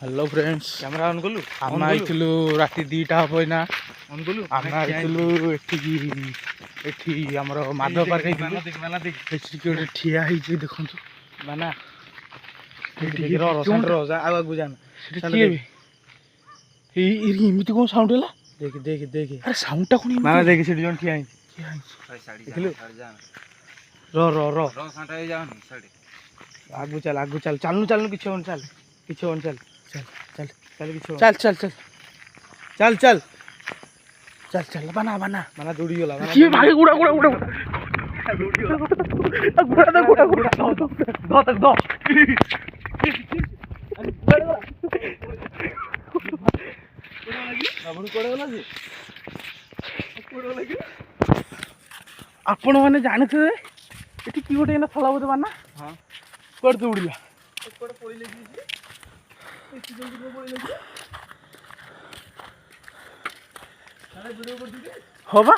hello friends camera on कलु आम आइलु राति 2टा हम ना ऑन कलु आम आइलु एठी हमर माधव पार्क सिक्योरिटी ठिया हिची देखंतु माना एठी रो सेंटर रो जा आगु जान किए बे ए इमिति कोन साउंड हला देख देख देख अरे साउंड टा कोन माना देख सिटी जन ठिया है देखलु रो रो रो रो साटा ही जाओ साड़ी आगु चल चलनु चलनु किछ होन चल किछ होन चल चल चल चल किछ होन चल चल चल चल चल चल चल बना बना माना दौड़ी गला माना की भागे गुड़ा गुड़ा गुड़ा गुड़ा दा गुड़ा गुड़ा दो तक दो आपण माने जानथे एठी की गोटे ना थला बोते बाना हां कर दौड़िया कोड पहिले की एठी जल्दी पहिले की अरे वीडियो कर दी हो बा